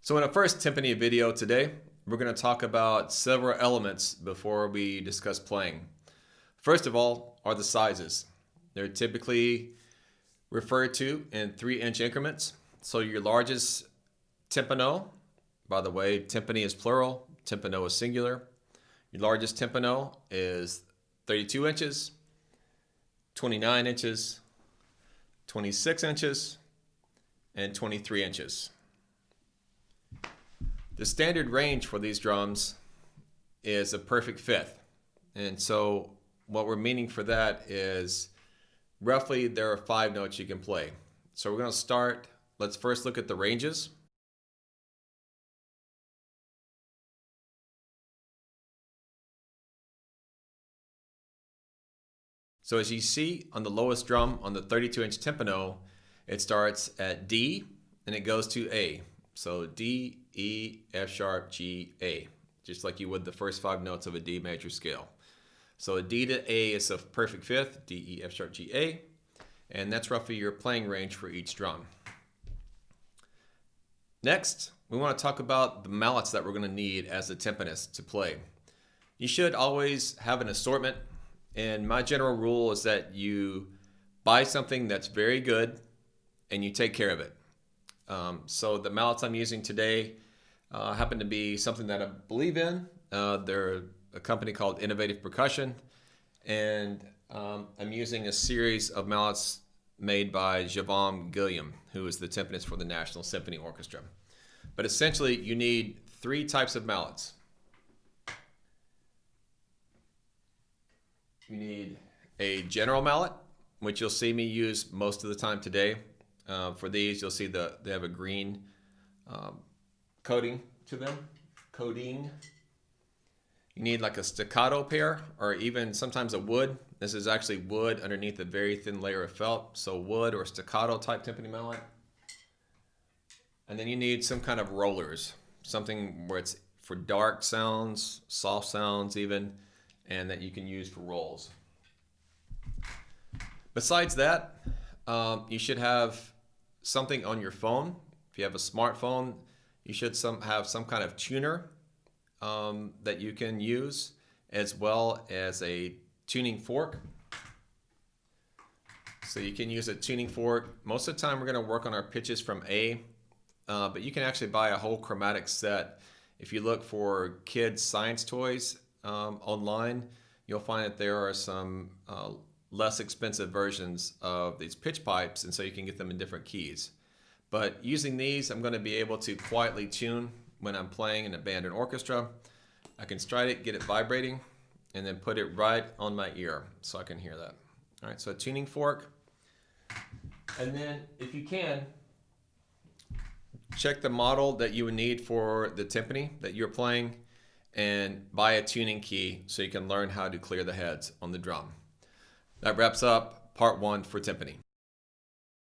So in our first timpani video today, we're going to talk about several elements before we discuss playing. First of all are the sizes. They're typically referred to in 3-inch increments. So your largest timpano, by the way, timpani is plural, timpano is singular. Your largest timpano is 32 inches, 29 inches, 26 inches, and 23 inches. The standard range for these drums is a perfect fifth. And so what we're meaning for that is roughly there are 5 notes you can play. So we're going to start, let's first look at the ranges. So as you see on the lowest drum on the 32-inch timpano, it starts at D and it goes to A. So D, E, F sharp, G, A, just like you would the first 5 notes of a D major scale. So a D to A is a perfect fifth, D, E, F sharp, G, A, and that's roughly your playing range for each drum. Next, we want to talk about the mallets that we're going to need as a timpanist to play. You should always have an assortment, and my general rule is that you buy something that's very good and you take care of it. So the mallets I'm using today happen to be something that I believe in. They're a company called Innovative Percussion, and I'm using a series of mallets made by Javon Gilliam, who is the timpanist for the National Symphony Orchestra. But essentially, you need 3 types of mallets. You need a general mallet, which you'll see me use most of the time today. For these, you'll see they have a green coating to them. Coating. You need like a staccato pair, or even sometimes a wood. This is actually wood underneath a very thin layer of felt. So wood or staccato type timpani mallet. And then you need some kind of rollers, something where it's for dark sounds, soft sounds even, and that you can use for rolls. Besides that, you should have something on your phone. If you have a smartphone, you should have some kind of tuner that you can use, as well as a tuning fork. So you can use a tuning fork. Most of the time we're going to work on our pitches from A, but you can actually buy a whole chromatic set. If you look for kids' science toys online, you'll find that there are some less expensive versions of these pitch pipes, and so you can get them in different keys. But using these, I'm going to be able to quietly tune when I'm playing in a band or orchestra. I can stride it, get it vibrating, and then put it right on my ear so I can hear that. All right, so a tuning fork. And then if you can, check the model that you would need for the timpani that you're playing and buy a tuning key so you can learn how to clear the heads on the drum. That wraps up part 1 for timpani.